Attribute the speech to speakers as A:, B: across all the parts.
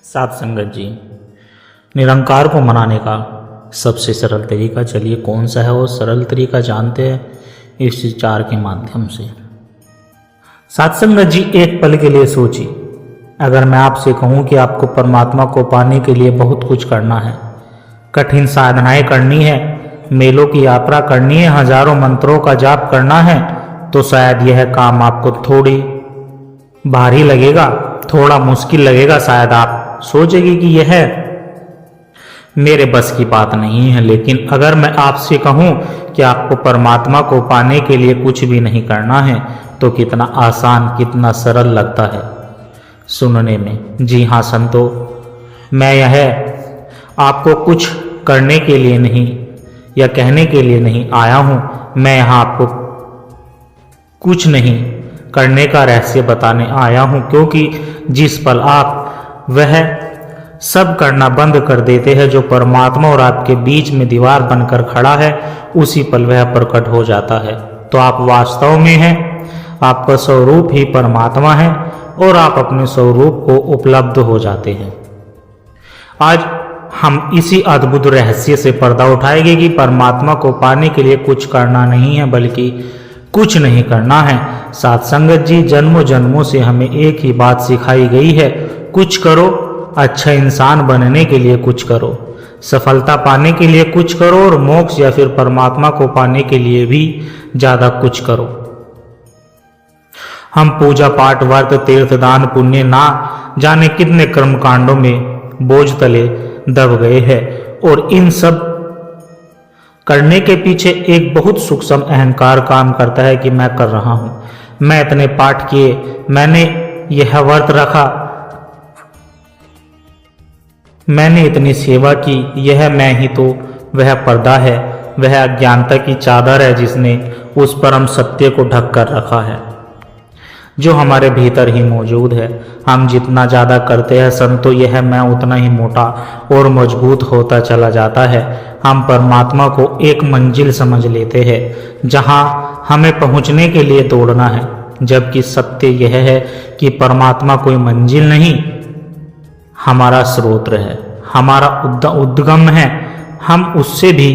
A: साथ संगत जी, निरंकार को मनाने का सबसे सरल तरीका, चलिए कौन सा है वो सरल तरीका जानते हैं इस विचार के माध्यम से। साथ संगत जी, एक पल के लिए सोचिए, अगर मैं आपसे कहूं कि आपको परमात्मा को पाने के लिए बहुत कुछ करना है, कठिन साधनाएं करनी है, मेलों की यात्रा करनी है, हजारों मंत्रों का जाप करना है, तो शायद यह काम आपको थोड़ी भारी लगेगा, थोड़ा मुश्किल लगेगा। शायद आप सोचेंगे कि यह मेरे बस की बात नहीं है। लेकिन अगर मैं आपसे कहूं कि आपको परमात्मा को पाने के लिए कुछ भी नहीं करना है, तो कितना आसान, कितना सरल लगता है सुनने में। जी हाँ संतो, मैं यह आपको कुछ करने के लिए नहीं या कहने के लिए नहीं आया हूं, मैं यहाँ आपको कुछ नहीं करने का रहस्य बताने आया हूं, क्योंकि जिस पल आप वह सब करना बंद कर देते हैं जो परमात्मा और आपके बीच में दीवार बनकर खड़ा है, उसी पल वह प्रकट हो जाता है। तो आप वास्तव में हैं, आपका स्वरूप ही परमात्मा है और आप अपने स्वरूप को उपलब्ध हो जाते हैं। आज हम इसी अद्भुत रहस्य से पर्दा उठाएंगे कि परमात्मा को पाने के लिए कुछ करना नहीं है, बल्कि कुछ नहीं करना है। साथ संगत जी, जन्मों जन्मों से हमें एक ही बात सिखाई गई है, कुछ करो, अच्छा इंसान बनने के लिए कुछ करो, सफलता पाने के लिए कुछ करो, और मोक्ष या फिर परमात्मा को पाने के लिए भी ज्यादा कुछ करो। हम पूजा पाठ, व्रत, तीर्थ, दान, पुण्य ना जाने कितने कर्म कांडों में बोझ तले दब गए हैं, और इन सब करने के पीछे एक बहुत सूक्ष्म अहंकार काम करता है कि मैं कर रहा हूं, मैं इतने पाठ किए, मैंने यह व्रत रखा, मैंने इतनी सेवा की, यह मैं ही तो वह पर्दा है, वह अज्ञानता की चादर है जिसने उस परम सत्य को ढक कर रखा है जो हमारे भीतर ही मौजूद है। हम जितना ज़्यादा करते हैं संतो, यह मैं उतना ही मोटा और मजबूत होता चला जाता है। हम परमात्मा को एक मंजिल समझ लेते हैं जहां हमें पहुंचने के लिए दौड़ना है, जबकि सत्य यह है कि परमात्मा कोई मंजिल नहीं, हमारा स्रोत है, हमारा उद्गम है। हम उससे भी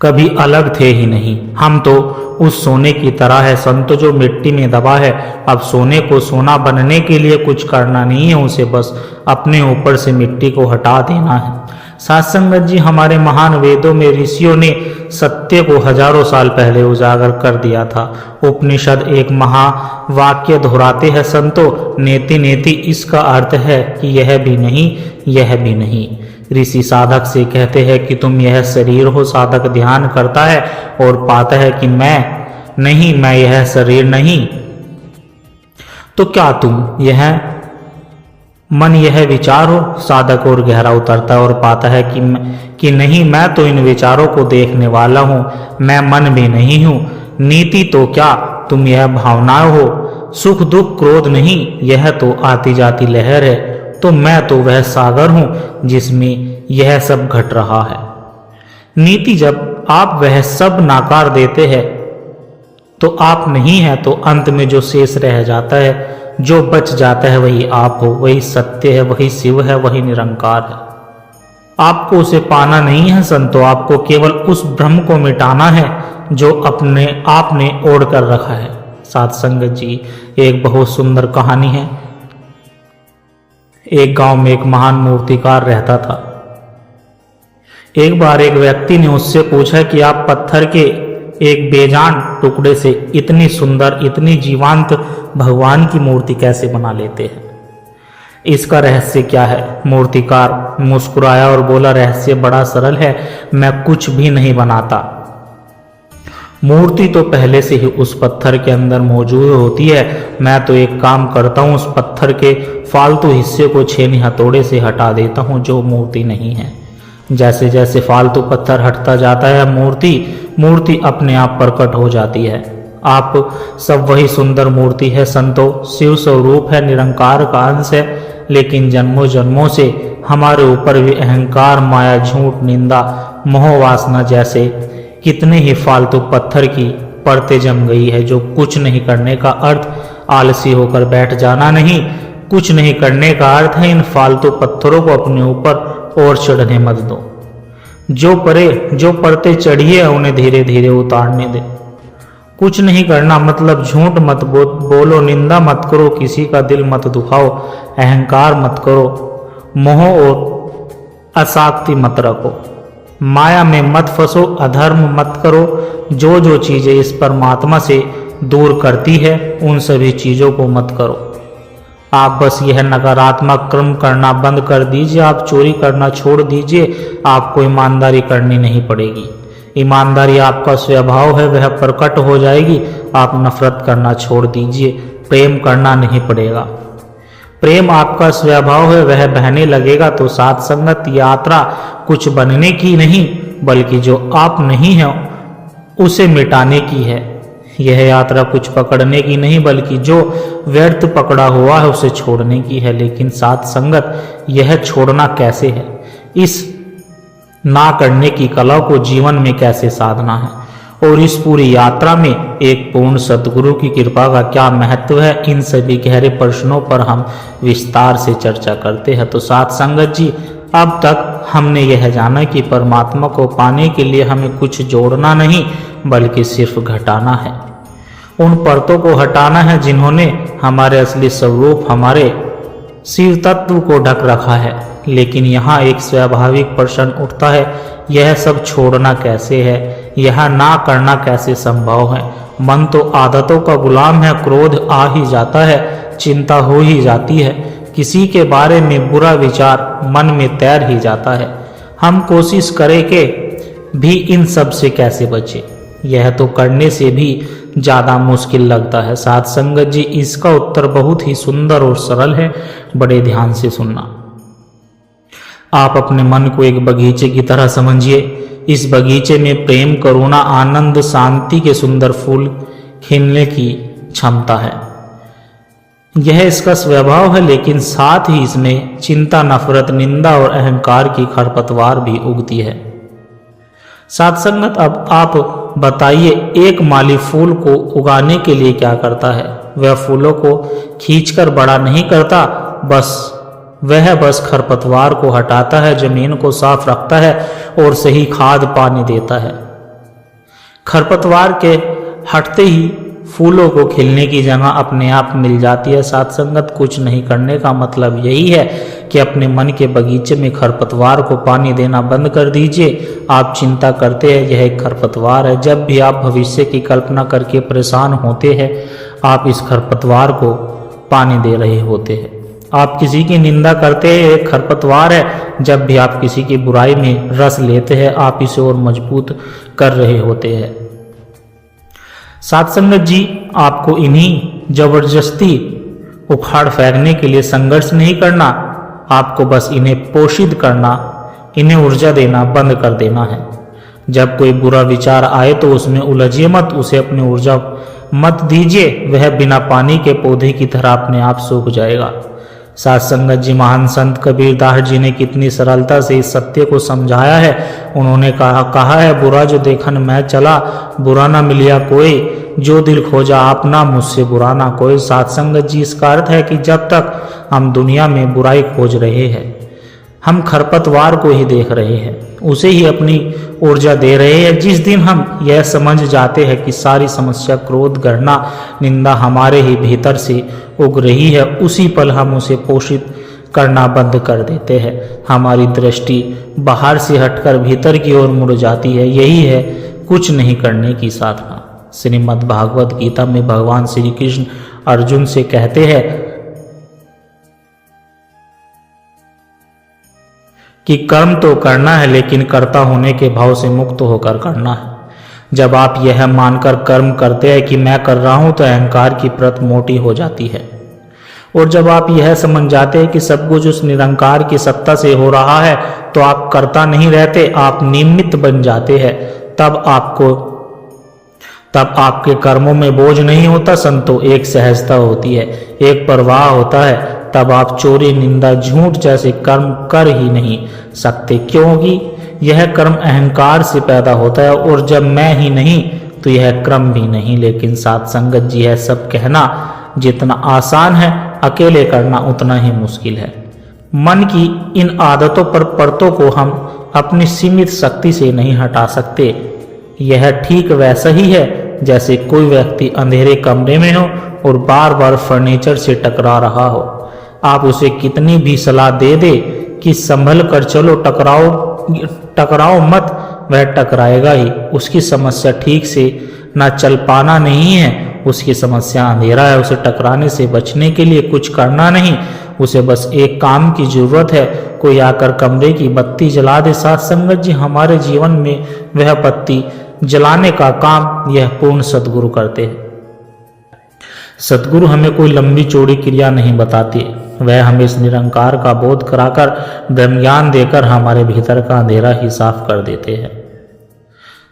A: कभी अलग थे ही नहीं। हम तो उस सोने की तरह है संतो जो मिट्टी में दबा है। अब सोने को सोना बनने के लिए कुछ करना नहीं है, उसे बस अपने ऊपर से मिट्टी को हटा देना है। साथ संगत जी, हमारे महान वेदों में ऋषियों ने सत्य को हजारों साल पहले उजागर कर दिया था। उपनिषद एक महावाक्य दोहराते हैं संतो, नेति नेति, इसका अर्थ है कि यह भी नहीं, यह भी नहीं। ऋषि साधक से कहते हैं कि तुम यह शरीर हो। साधक ध्यान करता है और पाता है कि मैं नहीं, मैं यह शरीर नहीं। तो क्या तुम यह मन, यह विचार हो? साधक और गहरा उतरता है और पाता है कि नहीं, मैं तो इन विचारों को देखने वाला हूं, मैं मन भी नहीं हूं। नीति तो क्या, तुम यह भावनाएं हो, सुख दुख क्रोध नहीं, यह तो आती जाती लहर है। तो मैं तो वह सागर हूं जिसमें यह सब घट रहा है। नीति, जब आप वह सब नाकार देते हैं तो आप नहीं है, तो अंत में जो शेष रह जाता है, जो बच जाता है, वही आप हो, वही सत्य है, वही शिव है, वही निरंकार है। आपको उसे पाना नहीं है संतो, आपको केवल उस भ्रम को मिटाना है जो अपने आपने ओढ़ कर रखा है। साथ संगत जी, एक बहुत सुंदर कहानी है। एक गांव में एक महान मूर्तिकार रहता था। एक बार एक व्यक्ति ने उससे पूछा कि आप पत्थर के एक बेजान टुकड़े से इतनी सुंदर, इतनी जीवंत भगवान की मूर्ति कैसे बना लेते हैं? इसका रहस्य क्या है? मूर्तिकार मुस्कुराया और बोला, रहस्य बड़ा सरल है, मैं कुछ भी नहीं बनाता। मूर्ति तो पहले से ही उस पत्थर के अंदर मौजूद होती है। मैं तो एक काम करता हूँ, उस पत्थर के फालतू हिस्से को छेनी हथौड़े से हटा देता हूँ जो मूर्ति नहीं है। जैसे जैसे फालतू पत्थर हटता जाता है, मूर्ति अपने आप प्रकट हो जाती है। आप सब वही सुंदर मूर्ति है संतो, शिव स्वरूप है, निरंकार का अंश है। लेकिन जन्मों जन्मों से हमारे ऊपर भी अहंकार, माया, झूठ, निंदा, मोह, वासना जैसे कितने ही फालतू पत्थर की परतें जम गई है, जो कुछ नहीं करने का अर्थ आलसी होकर बैठ जाना नहीं, कुछ नहीं करने का अर्थ है इन फालतू पत्थरों को अपने ऊपर और चढ़ने मत दो। जो परते चढ़िए उन्हें धीरे धीरे उतारने दे। कुछ नहीं करना मतलब झूठ मत बोलो, निंदा मत करो, किसी का दिल मत दुखाओ, अहंकार मत करो, मोह और आसक्ति मत रखो, माया में मत फंसो, अधर्म मत करो। जो चीजें इस परमात्मा से दूर करती है उन सभी चीजों को मत करो। आप बस यह नकारात्मक कर्म करना बंद कर दीजिए। आप चोरी करना छोड़ दीजिए। आपको ईमानदारी करनी नहीं पड़ेगी। ईमानदारी आपका स्वभाव है, वह प्रकट हो जाएगी। आप नफरत करना छोड़ दीजिए। प्रेम करना नहीं पड़ेगा। प्रेम आपका स्वभाव है, वह बहने लगेगा। तो साथ संगत यात्रा कुछ बनने की नहीं बल्कि जो आप नहीं है उसे मिटाने की है। यह यात्रा कुछ पकड़ने की नहीं बल्कि जो व्यर्थ पकड़ा हुआ है उसे छोड़ने की है। लेकिन साथ संगत यह छोड़ना कैसे है? इस ना करने की कला को जीवन में कैसे साधना है और इस पूरी यात्रा में एक पूर्ण सद्गुरु की कृपा का क्या महत्व है, इन सभी गहरे प्रश्नों पर हम विस्तार से चर्चा करते हैं। तो साथ संगत जी, अब तक हमने यह जाना कि परमात्मा को पाने के लिए हमें कुछ जोड़ना नहीं बल्कि सिर्फ घटाना है। उन परतों को हटाना है जिन्होंने हमारे असली स्वरूप, हमारे शिव तत्व को ढक रखा है। लेकिन यहाँ एक स्वाभाविक प्रश्न उठता है, यह सब छोड़ना कैसे है? यह ना करना कैसे संभव है? मन तो आदतों का गुलाम है। क्रोध आ ही जाता है, चिंता हो ही जाती है, किसी के बारे में बुरा विचार मन में तैर ही जाता है। हम कोशिश करें कि भी इन सब से कैसे बचे? यह तो करने से भी ज़्यादा मुश्किल लगता है। साथ संगत जी, इसका उत्तर बहुत ही सुंदर और सरल है। बड़े ध्यान से सुनना। आप अपने मन को एक बगीचे की तरह समझिए। इस बगीचे में प्रेम, करुणा, आनंद, शांति के सुंदर फूल खिलने की क्षमता है। यह इसका स्वभाव है। लेकिन साथ ही इसमें चिंता, नफरत, निंदा और अहंकार की खरपतवार भी उगती है। साथ संगत, अब आप बताइए, एक माली फूल को उगाने के लिए क्या करता है? वह फूलों को खींचकर बड़ा नहीं करता, वह बस खरपतवार को हटाता है, जमीन को साफ रखता है और सही खाद पानी देता है। खरपतवार के हटते ही फूलों को खिलने की जगह अपने आप मिल जाती है। साथ संगत, कुछ नहीं करने का मतलब यही है कि अपने मन के बगीचे में खरपतवार को पानी देना बंद कर दीजिए। आप चिंता करते हैं, यह एक खरपतवार है। जब भी आप भविष्य की कल्पना करके परेशान होते हैं, आप इस खरपतवार को पानी दे रहे होते हैं। आप किसी की निंदा करते हैं, एक खरपतवार है। जब भी आप किसी की बुराई में रस लेते हैं, आप इसे और मजबूत कर रहे होते हैं। साथ संगत जी, आपको इन्हीं जबरदस्ती उखाड़ फेंकने के लिए संघर्ष नहीं करना। आपको बस इन्हें पोषित करना, इन्हें ऊर्जा देना बंद कर देना है। जब कोई बुरा विचार आए तो उसमें उलझिए मत, उसे अपनी ऊर्जा मत दीजिए। वह बिना पानी के पौधे की तरह अपने आप सूख जाएगा। साथ संगत जी, महान संत कबीरदास जी ने कितनी सरलता से इस सत्य को समझाया है। उन्होंने कहा है, बुरा जो देखन मैं चला, बुरा ना मिलिया कोई, जो दिल खोजा आपना, मुझसे बुरा ना कोई। साथ संगत जी, इसका अर्थ है कि जब तक हम दुनिया में बुराई खोज रहे हैं, हम खरपतवार को ही देख रहे हैं, उसे ही अपनी ऊर्जा दे रहे हैं। जिस दिन हम यह समझ जाते हैं कि सारी समस्या, क्रोध, घृणा, निंदा हमारे ही भीतर से उग रही है, उसी पल हम उसे पोषित करना बंद कर देते हैं। हमारी दृष्टि बाहर से हटकर भीतर की ओर मुड़ जाती है। यही है कुछ नहीं करने की साधना। श्रीमद् भागवत गीता में भगवान श्री कृष्ण अर्जुन से कहते हैं कि कर्म तो करना है, लेकिन कर्ता होने के भाव से मुक्त होकर करना है। जब आप यह मानकर कर्म करते हैं कि मैं कर रहा हूं, तो अहंकार की परत मोटी हो जाती है। और जब आप यह समझ जाते हैं कि सब कुछ उस निरंकार की सत्ता से हो रहा है, तो आप कर्ता नहीं रहते, आप निमित्त बन जाते हैं। तब आपके कर्मों में बोझ नहीं होता, संतो एक सहजता होती है, एक प्रवाह होता है। तब आप चोरी, निंदा, झूठ जैसे कर्म कर ही नहीं सकते, क्योंकि यह कर्म अहंकार से पैदा होता है। और जब मैं ही नहीं तो यह कर्म भी नहीं। लेकिन साथ संगत जी, यह सब कहना जितना आसान है अकेले करना उतना ही मुश्किल है। मन की इन आदतों पर परतों को हम अपनी सीमित शक्ति से नहीं हटा सकते। यह ठीक वैसा ही है जैसे कोई व्यक्ति अंधेरे कमरे में हो और बार बार फर्नीचर से टकरा रहा हो। आप उसे कितनी भी सलाह दे दे कि संभल कर चलो, टकराओ मत, वह टकराएगा ही। उसकी समस्या ठीक से ना चल पाना नहीं है, उसकी समस्या अंधेरा है। उसे टकराने से बचने के लिए कुछ करना नहीं, उसे बस एक काम की जरूरत है, कोई आकर कमरे की बत्ती जला दे। साथ संगत जी, हमारे जीवन में वह बत्ती जलाने का काम यह पूर्ण सद्गुरु करते हैं। सद्गुरु हमें कोई लंबी चौड़ी क्रिया नहीं बताते, वह हमें इस निरंकार का बोध कराकर ब्रह्म ज्ञान देकर हमारे भीतर का अंधेरा ही साफ कर देते हैं।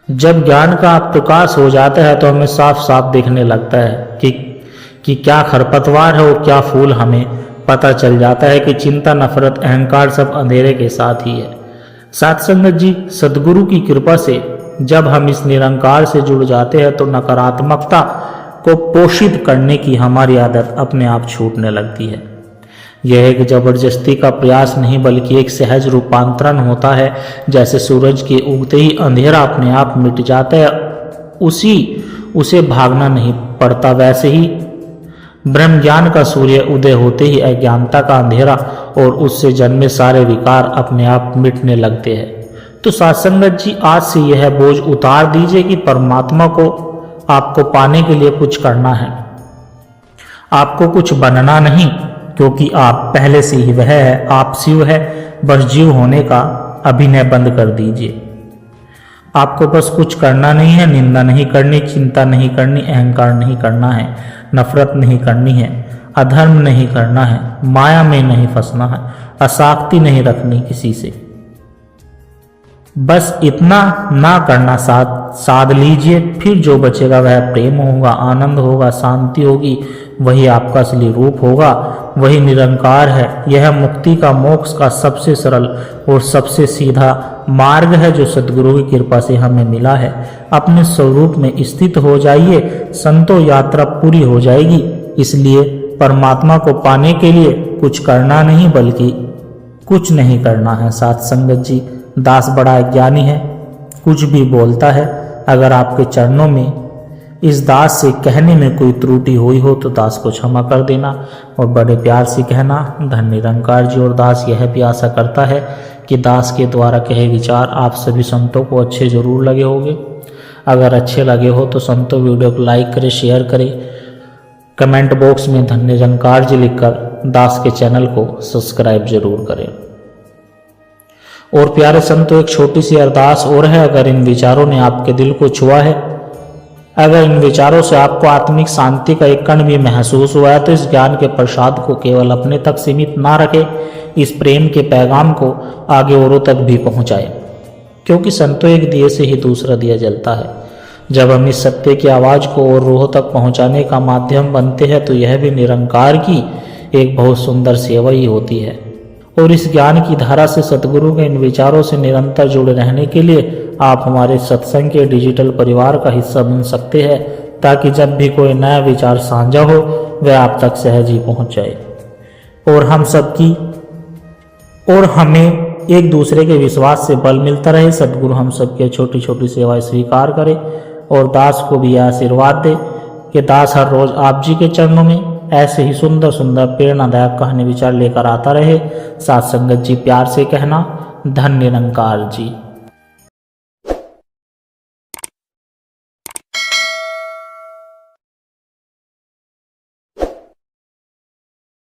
A: जब ज्ञान का प्रकाश हो जाता है तो हमें साफ साफ दिखने लगता है कि क्या खरपतवार है और क्या फूल। हमें पता चल जाता है कि चिंता, नफरत, अहंकार सब अंधेरे के साथ ही है। साथ संगत जी, सद्गुरु की कृपा से जब हम इस निरंकार से जुड़ जाते हैं तो नकारात्मकता को पोषित करने की हमारी आदत अपने आप छूटने लगती है। यह एक जबरदस्ती का प्रयास नहीं बल्कि एक सहज रूपांतरण होता है। जैसे सूरज के उगते ही अंधेरा अपने आप मिट जाता है, उसे भागना नहीं पड़ता, वैसे ही ब्रह्म ज्ञान का सूर्य उदय होते ही अज्ञानता का अंधेरा और उससे जन्मे सारे विकार अपने आप मिटने लगते हैं। तो सत्संगत जी, आज से यह बोझ उतार दीजिए कि परमात्मा को आपको पाने के लिए कुछ करना है, आपको कुछ बनना नहीं, क्योंकि आप पहले से ही वह है। आप शिव है, बस जीव होने का अभिनय बंद कर दीजिए। आपको बस कुछ करना नहीं है, निंदा नहीं करनी, चिंता नहीं करनी, अहंकार नहीं करना है, नफरत नहीं करनी है, अधर्म नहीं करना है, माया में नहीं फंसना है, असाक्ति नहीं रखनी किसी से। बस इतना ना करना साध लीजिए, फिर जो बचेगा वह प्रेम होगा, आनंद होगा, शांति होगी, वही आपका असली रूप होगा, वही निरंकार है। यह मुक्ति का, मोक्ष का सबसे सरल और सबसे सीधा मार्ग है जो सद्गुरु की कृपा से हमें मिला है। अपने स्वरूप में स्थित हो जाइए, संतो यात्रा पूरी हो जाएगी। इसलिए परमात्मा को पाने के लिए कुछ करना नहीं बल्कि कुछ नहीं करना है। साथ संगत जी, दास बड़ा ज्ञानी है, कुछ भी बोलता है। अगर आपके चरणों में इस दास से कहने में कोई त्रुटि हुई हो तो दास को क्षमा कर देना और बड़े प्यार से कहना, धन निरंकार जी। और दास यह भी आशा करता है कि दास के द्वारा कहे विचार आप सभी संतों को अच्छे जरूर लगे होंगे। अगर अच्छे लगे हो तो संतों वीडियो को लाइक करें, शेयर करें, कमेंट बॉक्स में धन निरंकार जी लिखकर दास के चैनल को सब्सक्राइब जरूर करें। और प्यारे संतों, एक छोटी सी अरदास और है। अगर इन विचारों ने आपके दिल को छुआ है, अगर इन विचारों से आपको आत्मिक शांति का एक कण भी महसूस हुआ है, तो इस ज्ञान के प्रसाद को केवल अपने तक सीमित ना रखे, इस प्रेम के पैगाम को आगे औरों तक भी पहुंचाए। क्योंकि संतों, एक दिए से ही दूसरा दिया जलता है। जब हम इस सत्य की आवाज को और रूहों तक पहुंचाने का माध्यम बनते हैं तो यह भी निरंकार की एक बहुत सुंदर सेवा ही होती है। और इस ज्ञान की धारा से सद्गुरु के इन विचारों से निरंतर जुड़े रहने के लिए आप हमारे सत्संग के डिजिटल परिवार का हिस्सा बन सकते हैं, ताकि जब भी कोई नया विचार साझा हो वह आप तक सहज ही पहुंच जाए और हमें एक दूसरे के विश्वास से बल मिलता रहे। सद्गुरु हम सबके छोटी छोटी सेवाएं स्वीकार करे और दास को भी आशीर्वाद दे कि दास हर रोज आप जी के चरणों में ऐसे ही सुंदर सुंदर प्रेरणादायक कहानी विचार लेकर आता रहे। साथ संगत जी, प्यार से कहना, धन निरंकार जी।